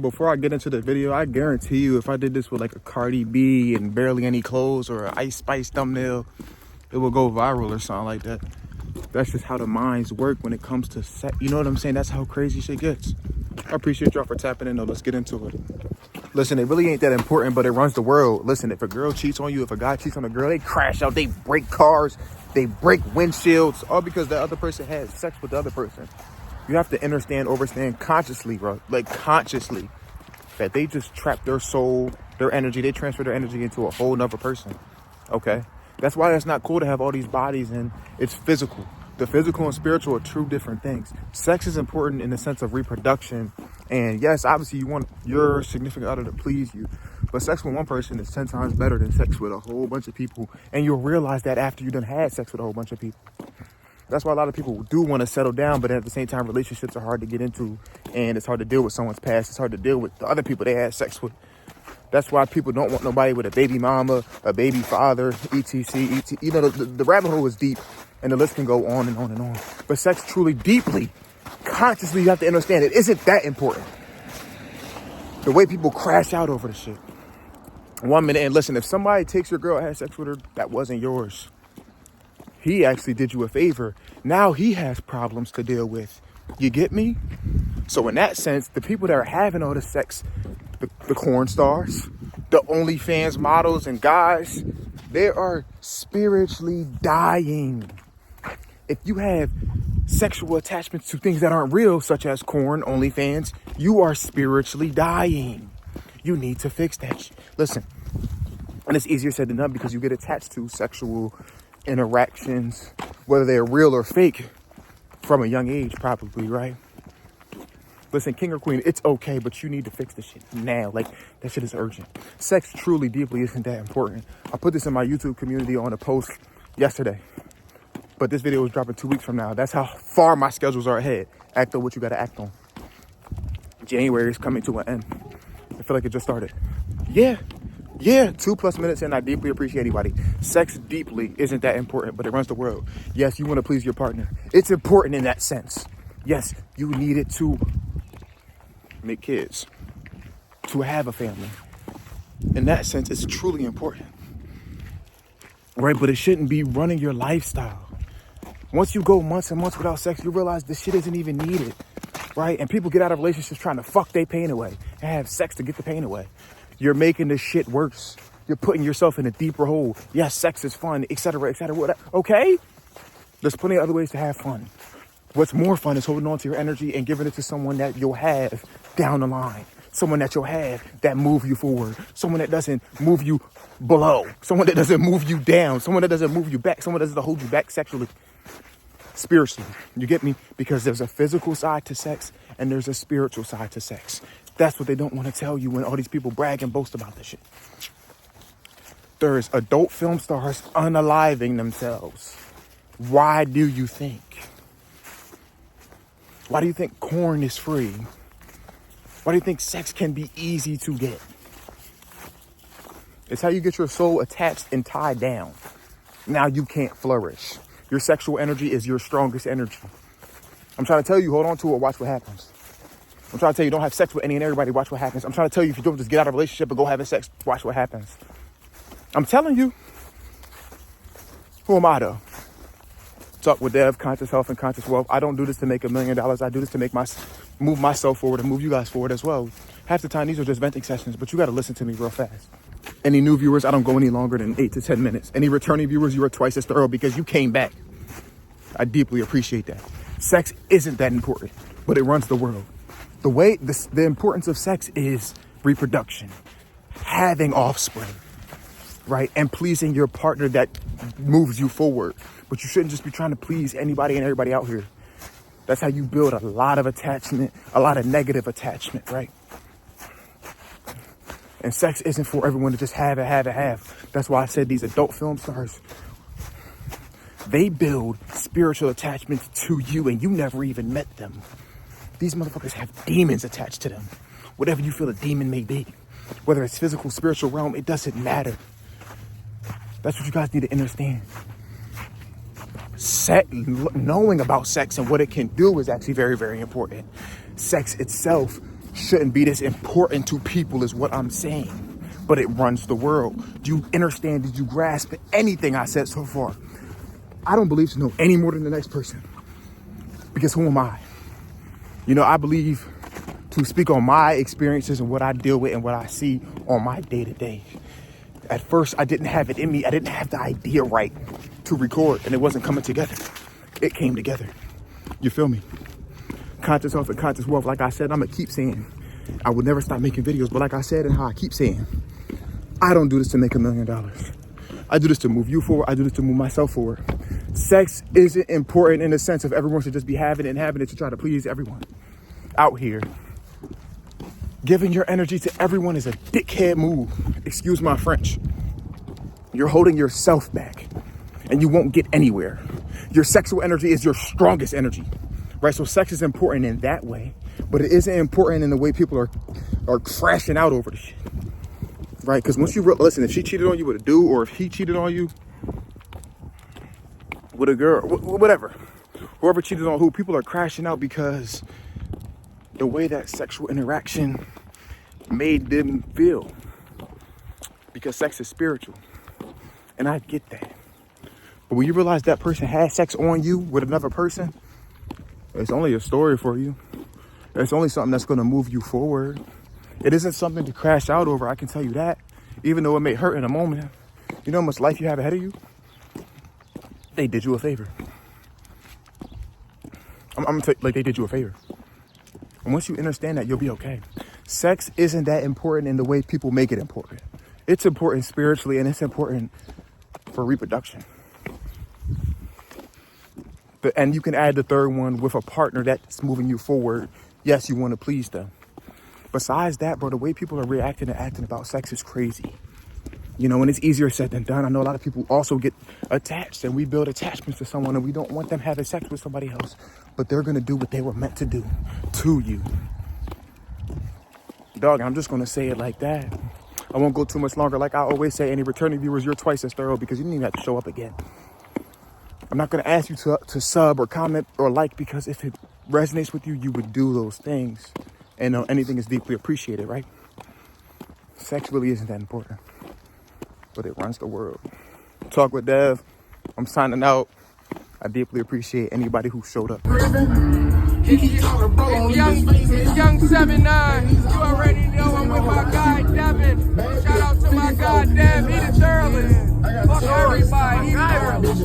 Before I get into the video, I guarantee you if I did this with like a Cardi B and barely any clothes or an Ice Spice thumbnail, it will go viral or something like that. That's just how the minds work when it comes to sex. You know what I'm saying? That's how crazy shit gets. I appreciate y'all for tapping in though. Let's get into it. Listen, it really ain't that important, but it runs the world. Listen, if a girl cheats on you, if a guy cheats on a girl, they crash out, they break cars, they break windshields, all because the other person had sex with the other person. You have to understand consciously, bro. Like consciously. That they just trap their soul, their energy. They transfer their energy into a whole nother person. Okay? That's why it's not cool to have all these bodies and it's physical. The physical and spiritual are two different things. Sex is important in the sense of reproduction. And yes, obviously you want your significant other to please you. But sex with one person is 10 times better than sex with a whole bunch of people. And you'll realize that after you done had sex with a whole bunch of people. That's why a lot of people do want to settle down, but at the same time, relationships are hard to get into, and it's hard to deal with someone's past. It's hard to deal with the other people they had sex with. That's why people don't want nobody with a baby mama, a baby father, etc. You know, the rabbit hole is deep, and the list can go on and on and on. But sex truly, deeply, consciously, you have to understand it isn't that important. The way people crash out over the shit. 1 minute, and listen, if somebody takes your girl and has sex with her, that wasn't yours. He actually did you a favor. Now he has problems to deal with. You get me? So in that sense, the people that are having all the sex, the corn stars, the OnlyFans models and guys, they are spiritually dying. If you have sexual attachments to things that aren't real, such as corn, OnlyFans, you are spiritually dying. You need to fix that. Listen, and it's easier said than done because you get attached to sexual interactions, whether they're real or fake, from a young age, probably, right? Listen, king or queen, it's okay, but you need to fix this shit now. Like, that shit is urgent. Sex truly, deeply isn't that important. I put this in my YouTube community on a post yesterday, but this video is dropping 2 weeks from now. That's how far my schedules are ahead. Act on what you gotta act on. January is coming to an end. I feel like it just started. Yeah, 2+ minutes in, I deeply appreciate anybody. Sex deeply isn't that important, but it runs the world. Yes, you want to please your partner. It's important in that sense. Yes, you need it to make kids, to have a family. In that sense, it's truly important. Right, but it shouldn't be running your lifestyle. Once you go months and months without sex, you realize this shit isn't even needed. Right, and people get out of relationships trying to fuck their pain away and have sex to get the pain away. You're making this shit worse. You're putting yourself in a deeper hole. Yes, sex is fun, etc., etc. Okay? There's plenty of other ways to have fun. What's more fun is holding on to your energy and giving it to someone that you'll have down the line. Someone that you'll have that move you forward. Someone that doesn't move you below. Someone that doesn't move you down. Someone that doesn't move you back. Someone that doesn't hold you back sexually. Spiritually. You get me? Because there's a physical side to sex and there's a spiritual side to sex. That's what they don't want to tell you when all these people brag and boast about this shit. There's adult film stars unaliving themselves. Why do you think? Why do you think corn is free? Why do you think sex can be easy to get? It's how you get your soul attached and tied down. Now you can't flourish. Your sexual energy is your strongest energy. I'm trying to tell you, hold on to it, watch what happens. I'm trying to tell you, don't have sex with any and everybody, watch what happens. I'm trying to tell you, if you don't just get out of a relationship and go having sex, watch what happens. I'm telling you. Who am I though? Talk with Dev, Conscious Health and Conscious Wealth. I don't do this to make $1 million. I do this to move myself forward and move you guys forward as well. Half the time, these are just venting sessions, but you got to listen to me real fast. Any new viewers, I don't go any longer than 8 to 10 minutes. Any returning viewers, you are twice as thorough because you came back. I deeply appreciate that. Sex isn't that important, but it runs the world. The importance of sex is reproduction, having offspring, right? And pleasing your partner that moves you forward. But you shouldn't just be trying to please anybody and everybody out here. That's how you build a lot of attachment, a lot of negative attachment, right? And sex isn't for everyone to just have it. That's why I said these adult film stars, they build spiritual attachments to you and you never even met them. These motherfuckers have demons attached to them. Whatever you feel a demon may be, whether it's physical, spiritual realm, it doesn't matter. That's what you guys need to understand. Knowing about sex and what it can do is actually very, very important. Sex itself shouldn't be this important to people is what I'm saying. But it runs the world. Do you understand? Did you grasp anything I said so far? I don't believe to know any more than the next person. Because who am I? You know, I believe to speak on my experiences and what I deal with and what I see on my day-to-day. At first, I didn't have it in me. I didn't have the idea right to record, and it wasn't coming together. It came together. You feel me? Conscious health and conscious wealth. Like I said, I'm going to keep saying, I would never stop making videos. But like I said, and how I keep saying, I don't do this to make $1 million. I do this to move you forward. I do this to move myself forward. Sex isn't important in the sense of everyone should just be having it and having it to try to please everyone out here. Giving your energy to everyone is a dickhead move. Excuse my French. You're holding yourself back and you won't get anywhere. Your sexual energy is your strongest energy, right? So sex is important in that way, but it isn't important in the way people are crashing out over the shit, right? Because once you listen, if she cheated on you with a dude, or if he cheated on you with a girl, whatever, whoever cheated on who, people are crashing out because the way that sexual interaction made them feel. Because sex is spiritual. And I get that. But when you realize that person had sex on you with another person, it's only a story for you. It's only something that's going to move you forward. It isn't something to crash out over, I can tell you that. Even though it may hurt in a moment. You know how much life you have ahead of you? They did you a favor. I'm going to tell you, like, they did you a favor. And once you understand that, you'll be okay. Sex isn't that important in the way people make it important. It's important spiritually, and it's important for reproduction. And you can add the third one with a partner that's moving you forward. Yes, you want to please them. Besides that, bro, the way people are reacting and acting about sex is crazy. You know, and it's easier said than done. I know a lot of people also get attached, and we build attachments to someone, and we don't want them having sex with somebody else. But they're going to do what they were meant to do to you. Dog, I'm just going to say it like that. I won't go too much longer. Like I always say, any returning viewers, you're twice as thorough because you didn't even have to show up again. I'm not going to ask you to sub or comment or like, because if it resonates with you, you would do those things. And anything is deeply appreciated, right? Sex really isn't that important, but it runs the world. Talk with Dev. I'm signing out. I deeply appreciate anybody who showed up. It's young 7'9". You already know I'm with my guy Devin. Shout out to my guy Dev. He the thoroughly. Fuck everybody. He's thoroughly.